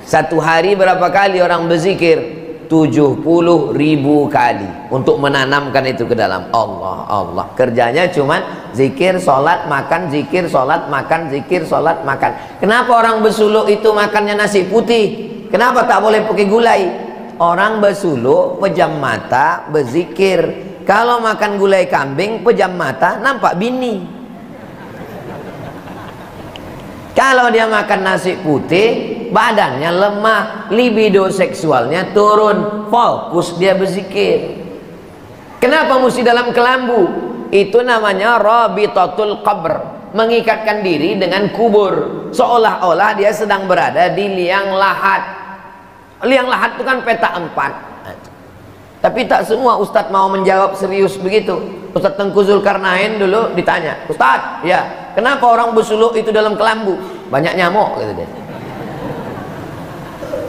Satu hari berapa kali orang berzikir? 70.000 kali untuk menanamkan itu ke dalam Allah. Allah kerjanya cuman zikir, sholat, makan, zikir, sholat, makan, zikir, sholat, makan. Kenapa orang bersuluk itu makannya nasi putih? Kenapa tak boleh pakai gulai? Orang bersuluk pejam mata berzikir. Kalau makan gulai kambing pejam mata nampak bini. Kalau dia makan nasi putih, badannya lemah, libido seksualnya turun, fokus dia berzikir. Kenapa mesti dalam kelambu? Itu namanya rabitatul qabr, mengikatkan diri dengan kubur, seolah-olah dia sedang berada di liang lahat. Liang lahat itu kan peta 4. Tapi tak semua ustadz mau menjawab serius begitu. Ustadz Tengku Zulkarnain dulu ditanya, Ustadz, ya, kenapa orang bersuluk itu dalam kelambu? Banyak nyamuk, gitu dia.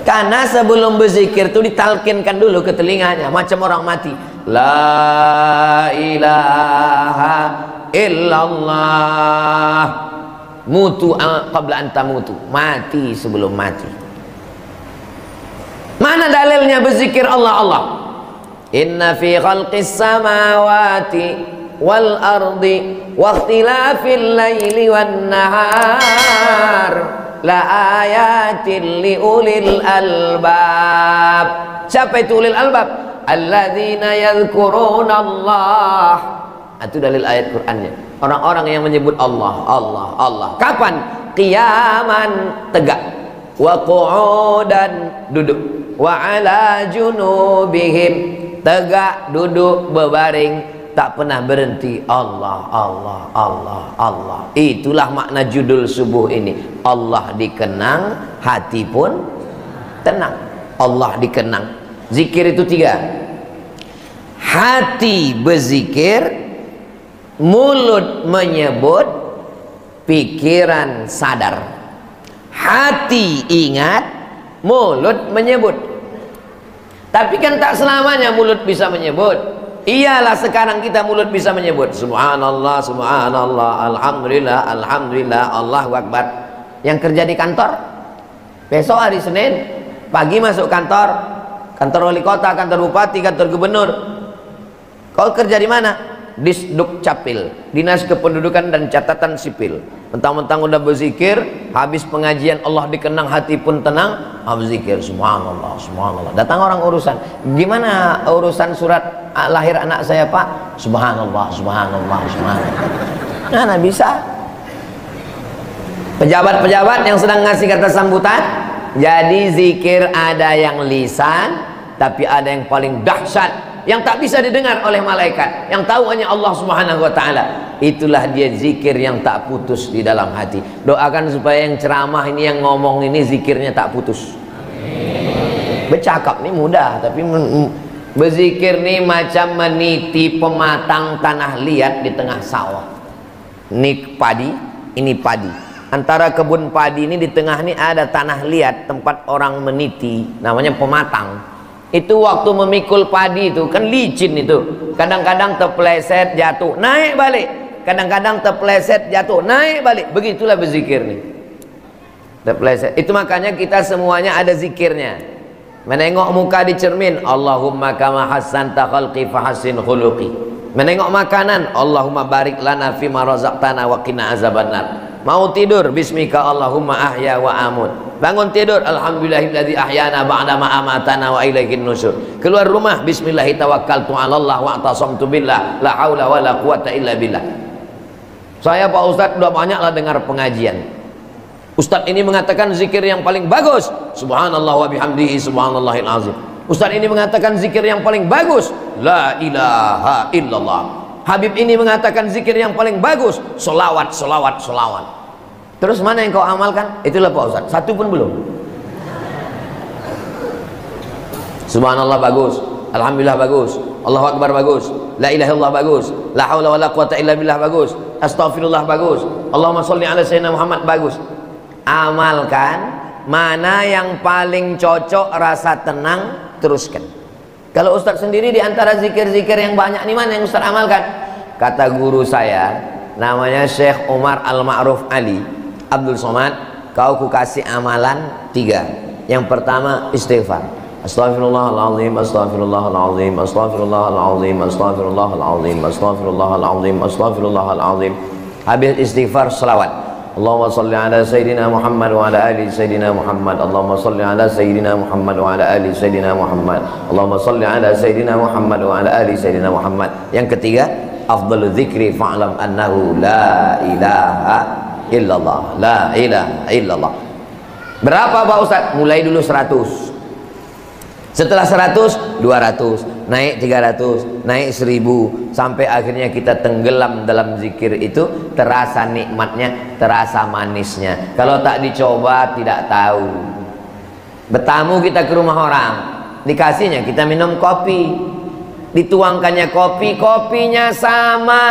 Karena sebelum berzikir itu ditalkinkan dulu ke telinganya, macam orang mati. La ilaha illallah. Mutu qabla an tamutu. Mati sebelum mati. Mana dalilnya berzikir Allah Allah? Inna fi khalqis samawati wal ardi wa ikhtilafil laili wan nahar la ayatin li ulil albab. Siapa itu ulil albab? Alladzina yadhkuruna Allah. Itu dalil ayat Qur'annya. Orang-orang yang menyebut Allah, Allah, Allah. Kapan? Qiyaman, tegak. Wa qu'udan, duduk. Wa ala junubihim, tegak, duduk, berbaring, tak pernah berhenti. Allah, Allah, Allah, Allah. Itulah makna judul subuh ini. Allah dikenang, hati pun tenang. Allah dikenang. Zikir itu 3. Hati berzikir, mulut menyebut, pikiran sadar. Hati ingat, mulut menyebut. Tapi kan tak selamanya mulut bisa menyebut. Iyalah sekarang kita mulut bisa menyebut subhanallah, subhanallah, alhamdulillah, alhamdulillah, Allahu akbar. Yang kerja di kantor, besok hari Senin pagi masuk kantor, kantor wali kota, kantor bupati, kantor gubernur. Kau kerja di mana? Disduk Capil, Dinas Kependudukan dan Catatan Sipil. Mentang-mentang udah berzikir, habis pengajian Allah dikenang, hati pun tenang, berzikir subhanallah, subhanallah. Datang orang urusan, gimana urusan surat lahir anak saya Pak? Subhanallah, subhanallah, subhanallah. Nah, bisa. Pejabat-pejabat yang sedang ngasih kata sambutan, jadi zikir ada yang lisan, tapi ada yang paling dahsyat, yang tak bisa didengar oleh malaikat, yang tahu hanya Allah Subhanahu wa ta'ala. Itulah dia zikir yang tak putus di dalam hati. Doakan supaya yang ceramah ini, yang ngomong ini, zikirnya tak putus. Bercakap ini mudah, tapi berzikir ini macam meniti pematang tanah liat di tengah sawah. Ini padi, ini padi. Antara kebun padi ini, di tengah ini ada tanah liat, tempat orang meniti, namanya pematang. Itu waktu memikul padi itu kan licin itu, kadang-kadang terpeleset jatuh naik balik, kadang-kadang terpeleset jatuh naik balik. Begitulah berzikir nih, terpeleset. Itu makanya kita semuanya ada zikirnya. Menengok muka di cermin, Allahumma kama hassanta khalqi fahassin khuluqi. Menengok makanan, Allahumma barik lana fima razaqtana wa qina azabannar. Mau tidur, bismika Allahumma ahya wa amut. Bangun tidur, alhamdulillahilladzi ahyana ba'da ma amatana wa ilaihin nusur. Keluar rumah, bismillahi tawakkaltu 'ala Allah wa atasamtu billah, la haula wala quwata illa billah. Saya Pak Ustadz udah banyaklah dengar pengajian. Ustadz ini mengatakan zikir yang paling bagus, subhanallah wa bihamdihi subhanallahil azim. Ustadz ini mengatakan zikir yang paling bagus, la ilaha illallah. Habib ini mengatakan zikir yang paling bagus, solawat, solawat, solawat. Terus mana yang kau amalkan? Itulah Pak Ustadz, satu pun belum. Subhanallah bagus, alhamdulillah bagus, Allahu akbar bagus, la ilaha illallah bagus, la haula wala quwata illa billah bagus, astaghfirullah bagus, Allahumma sholli ala sayyidina Muhammad bagus. Amalkan mana yang paling cocok, rasa tenang, teruskan. Kalau Ustadz sendiri di antara zikir-zikir yang banyak ini, mana yang Ustadz amalkan? Kata guru saya, namanya Syekh Umar Al-Ma'ruf Ali Abdul Somad, kau ku kasih amalan 3. Yang pertama istighfar. Astaghfirullahaladzim, astaghfirullahaladzim, astaghfirullahaladzim, astaghfirullahaladzim, astaghfirullahaladzim, astaghfirullahaladzim. Habis istighfar, selawat. Allahumma salli ala Sayyidina Muhammad wa ala ali Sayyidina Muhammad. Allahumma salli ala Sayyidina Muhammad wa ala ali Sayyidina Muhammad. Allahumma salli ala Sayyidina Muhammad wa ala ali Sayyidina Muhammad. Yang ketiga, afdalu dzikri fa'lam annahu la ilaha illallah. La ilaha illallah. Berapa Pak Ustaz? Mulai dulu 100. Setelah 100, 200, naik 300, naik 1000, sampai akhirnya kita tenggelam dalam zikir itu, terasa nikmatnya, terasa manisnya. Kalau tak dicoba tidak tahu. Bertamu kita ke rumah orang, dikasihnya kita minum kopi, dituangkannya kopi, kopinya sama,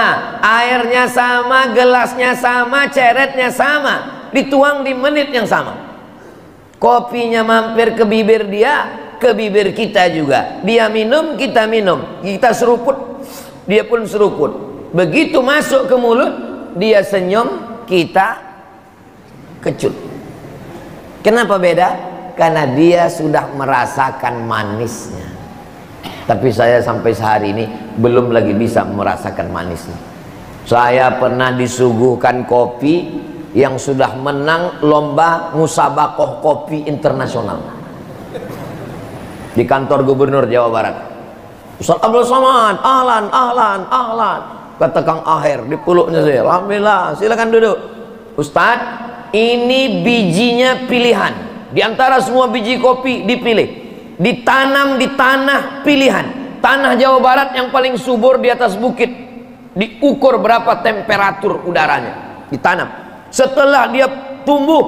airnya sama, gelasnya sama, ceretnya sama, dituang di menit yang sama. Kopinya mampir ke bibir dia, ke bibir kita juga. Dia minum, kita minum. Kita seruput, dia pun seruput. Begitu masuk ke mulut, dia senyum, kita kecut. Kenapa beda? Karena dia sudah merasakan manisnya. Tapi saya sampai sehari ini belum lagi bisa merasakan manisnya. Saya pernah disuguhkan kopi yang sudah menang lomba musabaqah kopi internasional di kantor gubernur Jawa Barat. Ustaz Abdul Somad, ahlan, ahlan, ahlan. Kata Kang Aher di peluknya saya, alhamdulillah, silakan duduk. Ustaz, ini bijinya pilihan. Di antara semua biji kopi dipilih, ditanam di tanah pilihan. Tanah Jawa Barat yang paling subur di atas bukit. Diukur berapa temperatur udaranya, ditanam. Setelah dia tumbuh,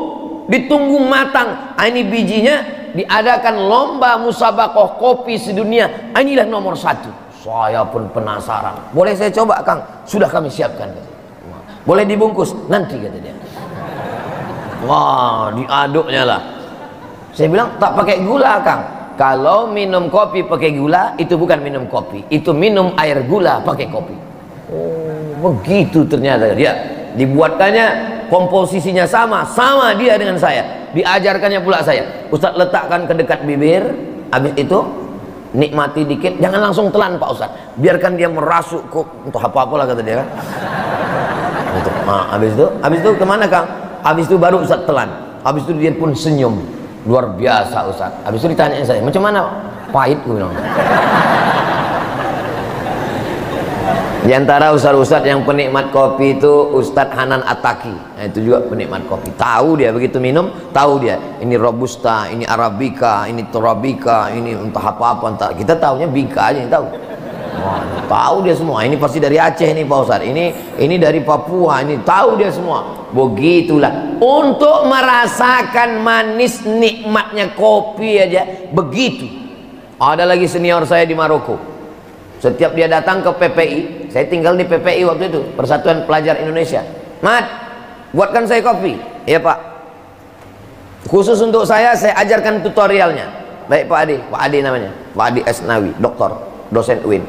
ditunggu matang, ini bijinya, diadakan lomba musabaqah kopi sedunia. Inilah nomor 1. Saya pun penasaran. Boleh saya coba Kang? Sudah kami siapkan. Boleh dibungkus? Nanti kata dia. Wah, diaduknya lah. Saya bilang tak pakai gula Kang. Kalau minum kopi pakai gula, itu bukan minum kopi, itu minum air gula pakai kopi. Oh, begitu ternyata dia. Dibuatkannya, komposisinya sama dia dengan saya. Diajarkannya pula saya. Ustaz letakkan ke dekat bibir, habis itu nikmati dikit, jangan langsung telan Pak Ustaz. Biarkan dia merasuk ke untuk apa-apalah kata dia kan. Nah, habis itu kemana Kang? Habis itu baru Ustaz telan. Habis itu dia pun senyum. Luar biasa Ustaz. Habis itu ditanyain saya, macam mana? Pahit gue bilang. Di antara ustaz-ustaz yang penikmat kopi itu Ustadz Hanan Ataki. Nah, itu juga penikmat kopi. Tahu dia begitu minum, tahu dia. Ini robusta, ini arabica, ini torabika, ini entah apa-apa, entah. Kita tahunya bika aja, tahu. Wah, tahu dia semua. Ini pasti dari Aceh nih Pak Ustadz. Ini dari Papua, ini tahu dia semua. Begitulah. Untuk merasakan manis nikmatnya kopi aja begitu. Ada lagi senior saya di Maroko. Setiap dia datang ke PPI, saya tinggal di PPI waktu itu, Persatuan Pelajar Indonesia. Mat, buatkan saya kopi. Iya Pak. Khusus untuk saya ajarkan tutorialnya. Baik Pak Adi namanya, Pak Adi Esnawi, doktor, dosen UIN.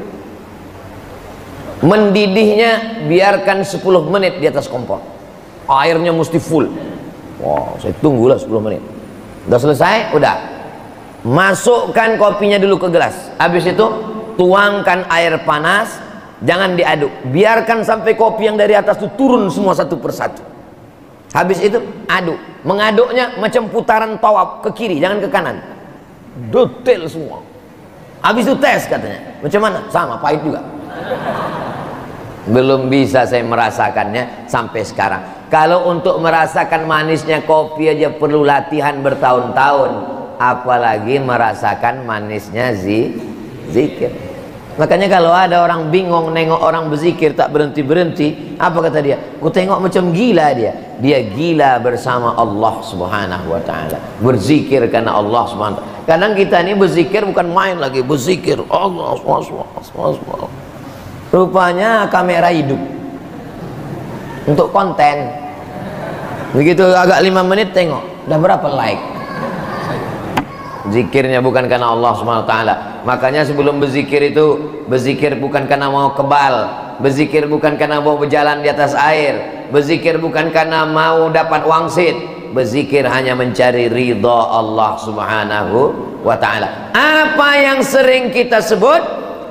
Mendidihnya biarkan 10 menit di atas kompor. Airnya mesti full. Wow, saya tunggulah 10 menit. Udah selesai, udah. Masukkan kopinya dulu ke gelas. Habis itu tuangkan air panas, jangan diaduk, biarkan sampai kopi yang dari atas itu turun semua satu persatu. Habis itu aduk, mengaduknya macam putaran tawaf, ke kiri jangan ke kanan, detail semua. Habis itu tes katanya, macam mana? Sama, pahit juga. Belum bisa saya merasakannya sampai sekarang. Kalau untuk merasakan manisnya kopi aja perlu latihan bertahun-tahun, apalagi merasakan manisnya zikir. Makanya kalau ada orang bingung nengok orang berzikir tak berhenti-berhenti, apa kata dia? Ku tengok macam gila dia. Dia gila bersama Allah Subhanahu wa taala. Berzikir karena Allah Subhanahu wa taala. Kadang kita ini berzikir bukan main lagi, berzikir Allah SWT. Rupanya kamera hidup. Untuk konten. Begitu agak 5 menit tengok, udah berapa like? Zikirnya bukan karena Allah SWT. Makanya sebelum berzikir itu, berzikir bukan karena mau kebal, berzikir bukan karena mau berjalan di atas air, berzikir bukan karena mau dapat wangsit, berzikir hanya mencari ridha Allah Subhanahu wa ta'ala. Apa yang sering kita sebut,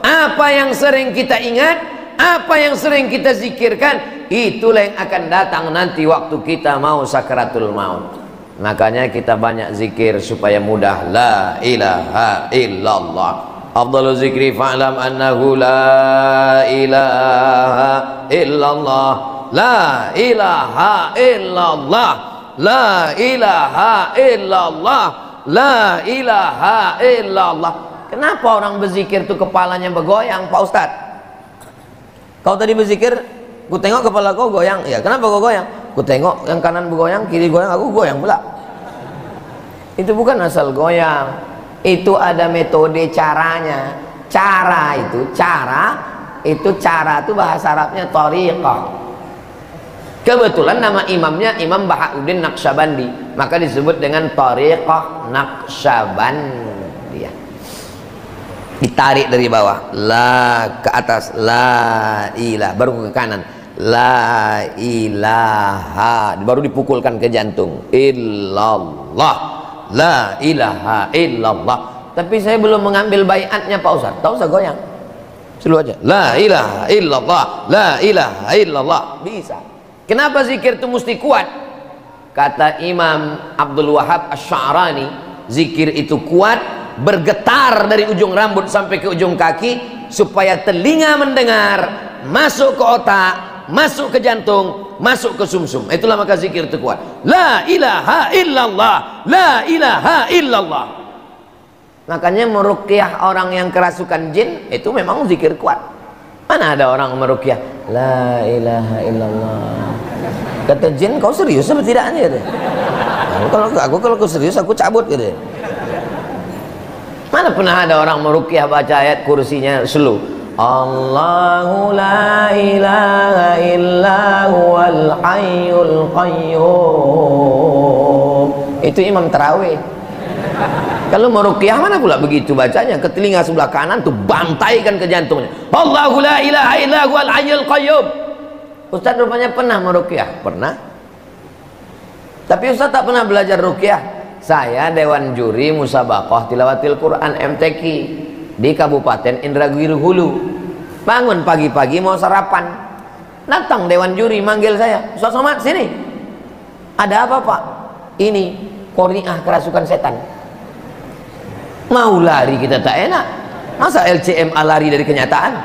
apa yang sering kita ingat, apa yang sering kita zikirkan, itulah yang akan datang nanti waktu kita mau sakaratul maut. Makanya kita banyak zikir supaya mudah. La ilaha illallah. Afdalu zikri fa'lam annahu la ilaha illallah. La ilaha illallah. La ilaha illallah. La ilaha illallah. Kenapa orang berzikir itu kepalanya bergoyang, Pak Ustadz? Kau tadi berzikir, ku tengok kepala kau goyang. Ya, kenapa kau goyang? Ku tengok yang kanan bergoyang, kiri goyang, aku goyang pula. Itu bukan asal goyang, itu ada metode caranya. Cara itu bahasa Arabnya tariqah. Kebetulan nama imamnya Imam Bahauddin Naqsyabandi, maka disebut dengan tariqah Naqsyabandiyah. Ditarik dari bawah, la ke atas, la ilah, baru ke kanan, la ilaha, baru dipukulkan ke jantung, illallah, la ilaha illallah. Tapi saya belum mengambil baiatnya Pak Ustaz. Tak usah goyang, selalu aja la ilaha illallah, la ilaha illallah. Bisa. Kenapa zikir itu mesti kuat? Kata Imam Abdul Wahab Asy-Sya'rani, zikir itu kuat, bergetar dari ujung rambut sampai ke ujung kaki, supaya telinga mendengar, masuk ke otak, masuk ke jantung, masuk ke sumsum. Itulah maka zikir itu kuat. La ilaha illallah, la ilaha illallah. Makanya meruqyah orang yang kerasukan jin itu memang zikir kuat. Mana ada orang meruqyah la ilaha illallah, kata jin, kau serius apa tidak nih? Kalau aku serius aku cabut gitu. Mana pernah ada orang meruqyah baca ayat kursinya slow, Allahu la ilaha illa huwal hayyul qayyum. Itu imam tarawih. Kalau meruqyah mana pula begitu bacanya, ke telinga sebelah kanan tuh bantaikan ke jantungnya, Allahu la ilaha illa huwal hayyul qayyum. Ustaz rupanya pernah meruqyah? Pernah. Tapi Ustaz tak pernah belajar ruqyah. Saya dewan juri musabaqah tilawatil Quran MTQ di Kabupaten Indragiri Hulu. Bangun pagi-pagi mau sarapan, datang dewan juri manggil saya, Ustaz Somad sini. Ada apa Pak? Ini Qori'ah kerasukan setan. Mau lari kita tak enak, masa LCMA lari dari kenyataan?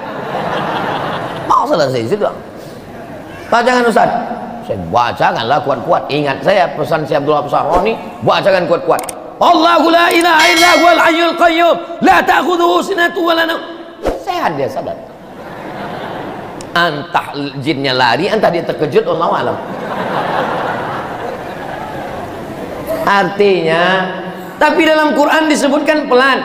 Mau selesai sudah. Bacakan Ustaz. Saya bacakanlah kuat-kuat. Ingat saya pesan si Abdullah Saroni, bacakan kuat-kuat. Allahu la ilaha illa huwal hayyul qayyum, la ta'khudhuhu sinatun wa la nawm. Sehat dia, sadar. Entah jinnya lari, entah dia terkejut, wallahu alam. Artinya, tapi dalam Quran disebutkan pelan.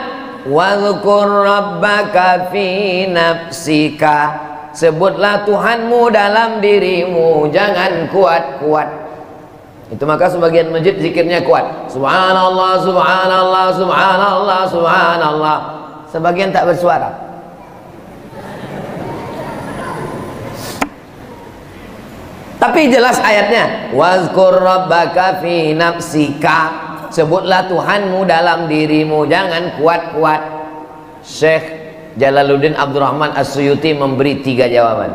Wadhkur rabbaka fi nafsika. Sebutlah Tuhanmu dalam dirimu, jangan kuat-kuat. Itu maka sebagian masjid zikirnya kuat. Subhanallah, subhanallah, subhanallah, subhanallah. Sebagian tak bersuara. Tapi jelas ayatnya. Wazkur rabbaka fi nafsika. Sebutlah Tuhanmu dalam dirimu, jangan kuat-kuat. Syekh Jalaluddin Abdurrahman As-Suyuti memberi 3 jawaban.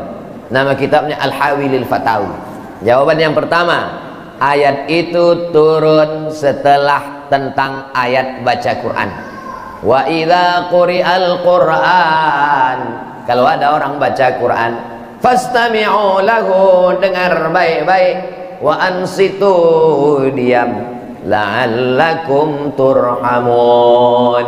Nama kitabnya Al-Hawi lil Fatawi. Jawaban yang pertama, ayat itu turun setelah tentang ayat baca Quran. Wa idza quri'al Quran, kalau ada orang baca Quran, fastami'u lahu, dengar baik-baik, wa ansitu, diam, la'allakum turhamun,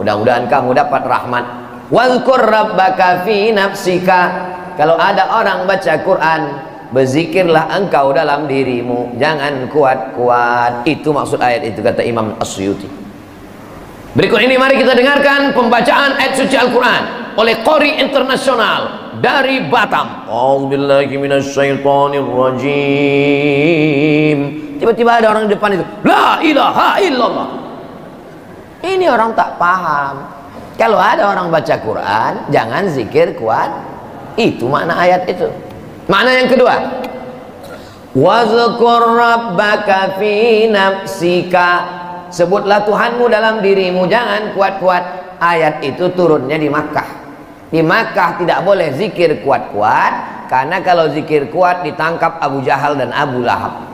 mudah-mudahan kamu dapat rahmat. Wadhkur rabbaka fi nafsika, kalau ada orang baca Quran, berzikirlah engkau dalam dirimu, jangan kuat-kuat. Itu maksud ayat itu, kata Imam As-Suyuti. Berikut ini mari kita dengarkan pembacaan ayat suci Al-Quran oleh qori internasional dari Batam. A'udzubillahi minasyaitonirrajim. Tiba-tiba ada orang di depan itu, la ilaha illallah. Ini orang tak paham. Kalau ada orang baca Quran, jangan zikir kuat. Itu makna ayat itu. Makna yang kedua, Wazkur rabbaka fi nafsika, sebutlah Tuhanmu dalam dirimu, jangan kuat-kuat. Ayat itu turunnya di Makkah. Di Makkah tidak boleh zikir kuat-kuat, karena kalau zikir kuat ditangkap Abu Jahal dan Abu Lahab.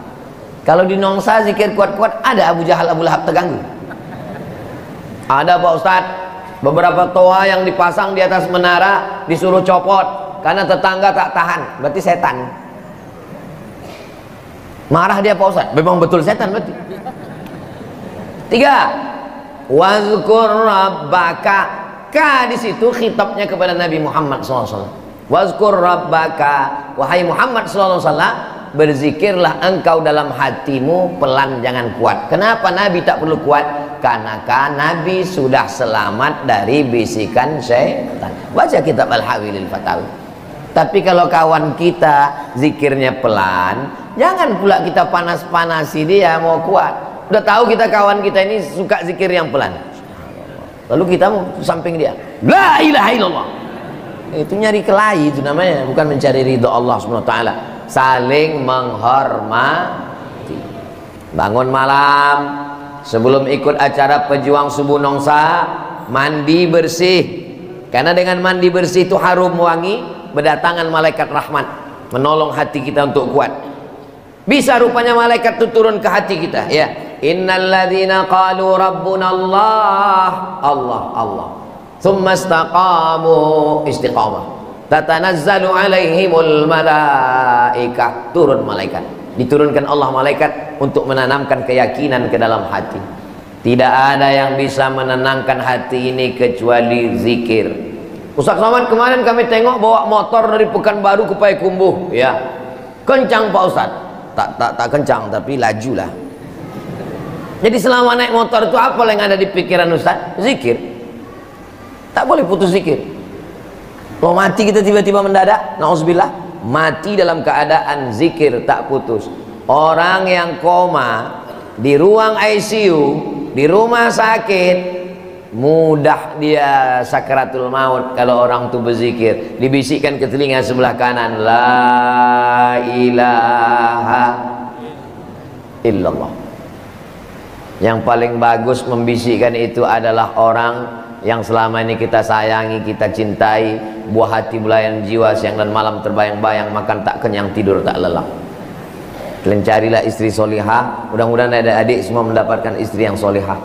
Kalau di Nongsa zikir kuat-kuat, ada Abu Jahal, Abu Lahab terganggu. Ada Pak Ustadz, beberapa toa yang dipasang di atas menara disuruh copot karena tetangga tak tahan, berarti setan. Marah dia Pak Ustadz, memang betul setan berarti. 3. Wazkur rabbaka, ka di situ khitabnya kepada Nabi Muhammad SAW. Wazkur rabbaka, wahai Muhammad SAW, berzikirlah engkau dalam hatimu pelan, jangan kuat. Kenapa Nabi tak perlu kuat? Karena Nabi sudah selamat dari bisikan syaitan. Baca kitab Al-Hawilil Fatawi. Tapi kalau kawan kita zikirnya pelan, jangan pula kita panas-panasi dia mau kuat. Udah tahu kita kawan kita ini suka zikir yang pelan, lalu kita mau samping dia, la ilaha illallah. Itu nyari kelahi, itu namanya, bukan mencari ridho Allah SWT. Saling menghormati. Bangun malam sebelum ikut acara pejuang subuh Nongsa, mandi bersih, karena dengan mandi bersih itu harum wangi, berdatangan malaikat rahmat menolong hati kita untuk kuat. Bisa rupanya malaikat itu turun ke hati kita, ya. Innalladzina qalu rabbuna Allah, Allah, Allah, thumma istaqamu, istiqamah, tatanazzalu alaihimul malaikah, turun malaikat. Diturunkan Allah malaikat untuk menanamkan keyakinan ke dalam hati. Tidak ada yang bisa menenangkan hati ini kecuali zikir. Ustaz Somad, kemarin kami tengok bawa motor dari Pekanbaru ke Payakumbuh, ya, kencang Pak Ustaz. Tak kencang, tapi laju lah. Jadi selama naik motor itu apa yang ada di pikiran Ustaz? Zikir. Tak boleh putus zikir. Kalau mati kita tiba-tiba mendadak, na'udzubillah, mati dalam keadaan zikir tak putus. Orang yang koma di ruang ICU, di rumah sakit, mudah dia sakaratul maut kalau orang itu berzikir. Dibisikkan ke telinga sebelah kanan, la ilaha illallah. Yang paling bagus membisikkan itu adalah orang yang selama ini kita sayangi, kita cintai, buah hati belayan jiwa, siang dan malam terbayang-bayang, makan tak kenyang, tidur tak lelap. Kalian carilah istri solihah. Mudah-mudahan ada adik semua mendapatkan istri yang solihah.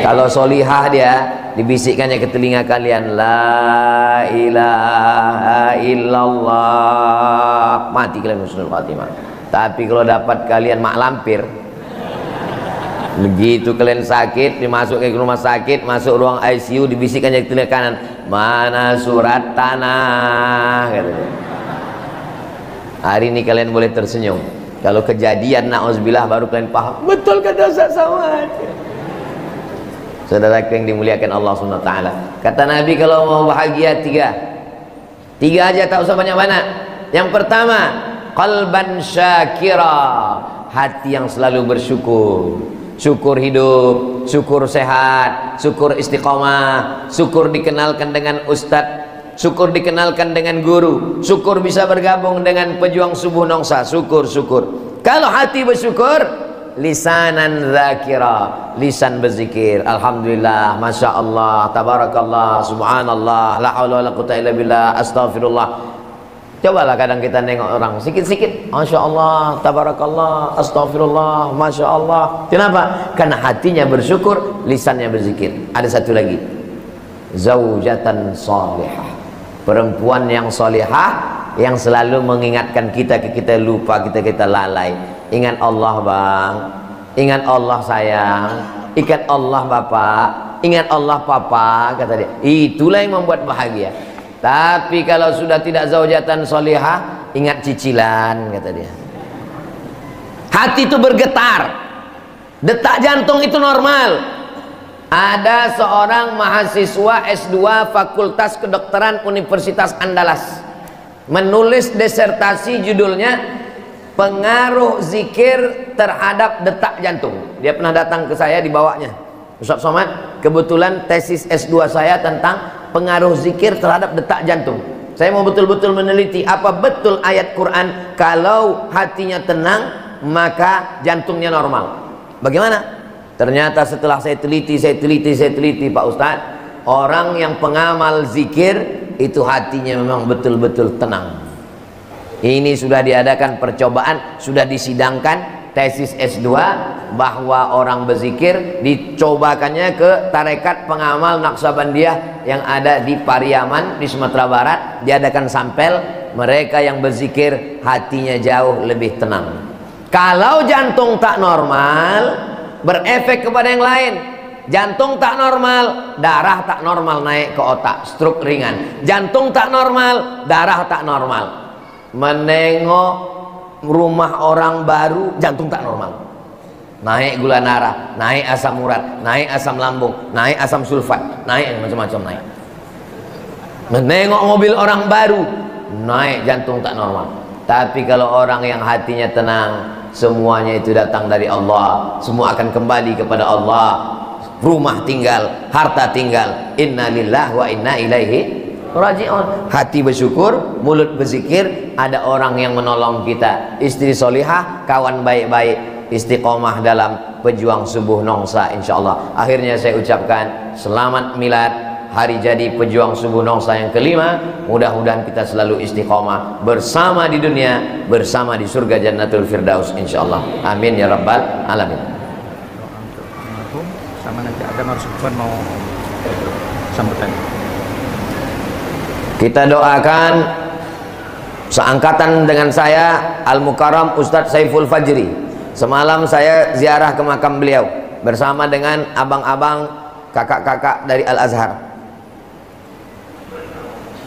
Kalau solihah dia, dibisikkannya ke telinga kalian, la ilaha illallah, mati kalian husnul khatimah. Tapi kalau dapat kalian mak lampir, begitu kalian sakit, dimasukkan ke rumah sakit, masuk ruang ICU, dibisikkannya ke telinga kanan, mana surat tanah, katanya. Hari ini kalian boleh tersenyum. Kalau kejadian na'udzubillah baru kalian paham, betul kata Ustaz Somad. Saudara yang dimuliakan Allah SWT, kata Nabi kalau mau bahagia tiga aja, tak usah banyak-banyak. Yang pertama, qalban syakira, hati yang selalu bersyukur. Syukur hidup, syukur sehat, syukur istiqomah, syukur dikenalkan dengan ustadz, syukur dikenalkan dengan guru, syukur bisa bergabung dengan pejuang subuh Nongsa, syukur. Kalau hati bersyukur, lisanan zakira, lisan berzikir, alhamdulillah, masya Allah, tabarakallah, subhanallah, la haula wala quwwata illa billah, astaghfirullah. Cobalah kadang kita nengok orang sikit-sikit, masya Allah, tabarakallah, astaghfirullah, masya Allah. Kenapa? Karena hatinya bersyukur, lisannya berzikir. Ada satu lagi, zaujatan salihah, perempuan yang salihah, yang selalu mengingatkan kita lupa, kita lalai. Ingat Allah bang, ingat Allah sayang, ingat Allah bapak, ingat Allah papa, kata dia. Itulah yang membuat bahagia. Tapi kalau sudah tidak zaujatan solihah, ingat cicilan, kata dia. Hati itu bergetar, detak jantung itu normal. Ada seorang mahasiswa S2 Fakultas Kedokteran Universitas Andalas menulis disertasi judulnya pengaruh zikir terhadap detak jantung. Dia pernah datang ke saya, dibawanya, Ustaz Somad, kebetulan tesis S2 saya tentang pengaruh zikir terhadap detak jantung. Saya mau betul-betul meneliti apa betul ayat Quran kalau hatinya tenang maka jantungnya normal. Bagaimana? Ternyata setelah saya teliti Pak Ustadz, orang yang pengamal zikir itu hatinya memang betul-betul tenang. Ini sudah diadakan percobaan, sudah disidangkan tesis S2 bahwa orang berzikir dicobakannya ke tarekat pengamal Naqsabandiyah yang ada di Pariaman di Sumatera Barat. Diadakan sampel, mereka yang berzikir hatinya jauh lebih tenang. Kalau jantung tak normal, berefek kepada yang lain. Jantung tak normal, darah tak normal naik ke otak, stroke ringan. Jantung tak normal, darah tak normal. Menengok rumah orang baru, jantung tak normal. Naik gula darah, naik asam urat, naik asam lambung, naik asam sulfat, naik macam-macam naik. Menengok mobil orang baru, naik jantung tak normal. Tapi kalau orang yang hatinya tenang, semuanya itu datang dari Allah, semua akan kembali kepada Allah. Rumah tinggal, harta tinggal, inna lillahi wa inna ilaihi raji'un. Hati bersyukur, mulut berzikir, ada orang yang menolong kita, istri solihah, kawan baik-baik, istiqomah dalam pejuang subuh nongsa insyaallah. Akhirnya saya ucapkan selamat milad hari jadi pejuang subuh nongsa yang kelima. Mudah-mudahan kita selalu istiqomah bersama di dunia, bersama di surga Jannatul Firdaus insyaallah. Amin ya rabbal alamin. Sama nanti ada narasumber mau sambutan. Kita doakan seangkatan dengan saya Al-Mukarram Ustadz Saiful Fajri. Semalam saya ziarah ke makam beliau bersama dengan abang-abang, kakak-kakak dari Al-Azhar.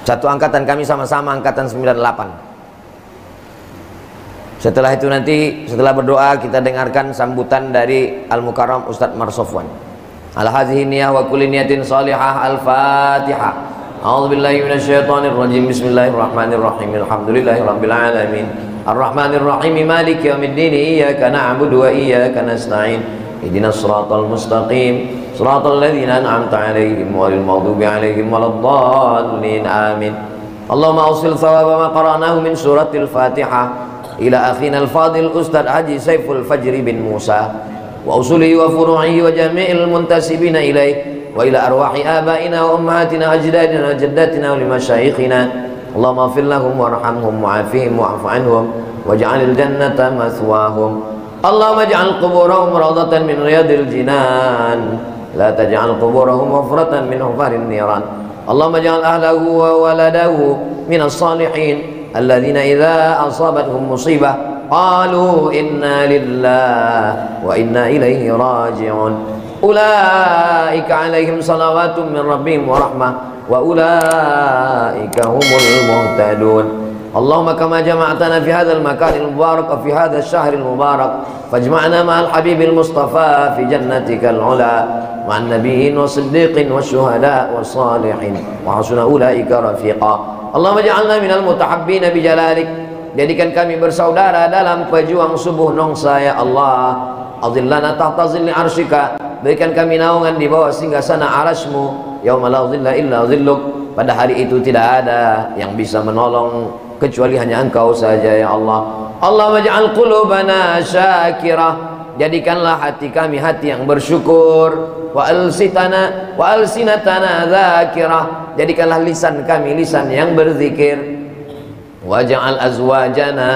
Satu angkatan, kami sama-sama angkatan 98. Setelah itu nanti, setelah berdoa, kita dengarkan sambutan dari Al-Mukarram Ustadz Marsofwan. Al-Hadhihi niyah wa kulli niyatin salihah. Al-Fatihah. A'udzu billahi minasyaitonir rajim. Bismillahirrahmanirrahim. Alhamdulillahi rabbil alamin. Arrahmanir rahim. Maliki yaumiddin. Iyyaka na'budu wa iyyaka nasta'in. Ihdinas siratal mustaqim. Siratal ladzina an'amta 'alaihim ghairil maghdubi 'alaihim waladdallin. Amin. Allahumma awsil thawaba ma qara'nahu min suratil Fatihah ila akhina al-fadil Ustadz Haji Saiful Fajri bin Musa wa usulihi wa furu'ihi wa jami'il muntasibina ilaih wa ila arwahi abaina wa ummahatina ajdadina wa jaddatina wa limasyayikhina. Allahumma ighfir lahum warhamhum wa'afihim wa'fu anhum waj'alil jannata mathwahum. Allahumma ij'al quburahum rawdatan min riyadil jinan la taj'al quburahum hufratan min hufarin niran. Allahumma ij'al ahlahu wa waladahu minas salihin alladzina idza asabatuhum musibah qalu inna lillahi wa inna ilaihi raji'un. Ulaika alaihim salawatun min rabbihim wa rahmah wa ulaika humul muhtadun. Allahumma kama jama'tana fi hadzal makanil mubarak wa fi hadzal syahril mubarak fajma'na ma'al habibil mustafa fi jannatikal ula ma'an nabiyyin wa siddiqin wa syuhada wa salihin wa hasuna ulaika rafiqa. Allahumma ja'alna minal mutahabbina bi jalalik. Jadikan kami bersaudara dalam pejuang subuh nongsa ya Allah. Azillana tahta zilli arsyika. Berikan kami naungan di bawah singgasana arasmu yauma la zilla illa zilluk. Pada hari itu tidak ada yang bisa menolong kecuali hanya Engkau saja ya Allah. Allahumma ja'al qulubana syakirah. Jadikanlah hati kami hati yang bersyukur. Wa alsinatana dzakirah. Jadikanlah lisan kami lisan yang berzikir. Wa ja'al azwajana.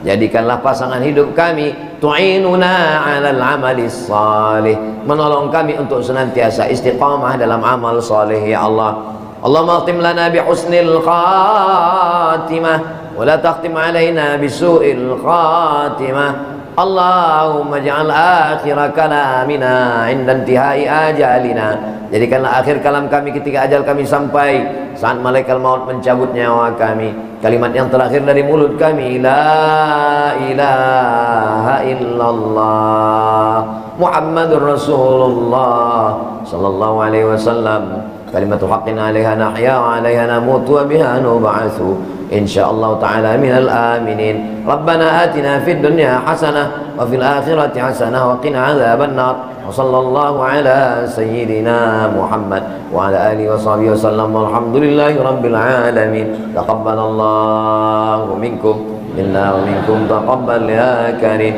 Jadikanlah pasangan hidup kami tu'inuna 'alal 'amalis salih, menolong kami untuk senantiasa istiqamah dalam amal saleh ya Allah. Allahumma khtim lana bi husnil khatimah wa la takhtim 'alaina bi su'il khatimah. Allahumma ja'al akhir kalamina 'inda intihai ajalina. Jadikanlah akhir kalam kami ketika ajal kami sampai, saat malaikat maut mencabut nyawa kami, kalimat yang terakhir dari mulut kami, la ilaha illallah Muhammadur Rasulullah sallallahu alaihi wasallam. Kalimatu haqqin 'alaiha nahya wa 'alaiha namutu wa biha nub'atsu insyaallah ta'ala minal aminin. Rabbana atina fid dunya hasanah wa fil akhirati hasanah wa qina adzabannar. Wa sallallahu ala sayyidina Muhammad wa ala alihi wa sahbihi wasallam. Walhamdulillahi rabbil alamin. Taqabbalallahu minkum minna wa minkum taqabbal ya karim.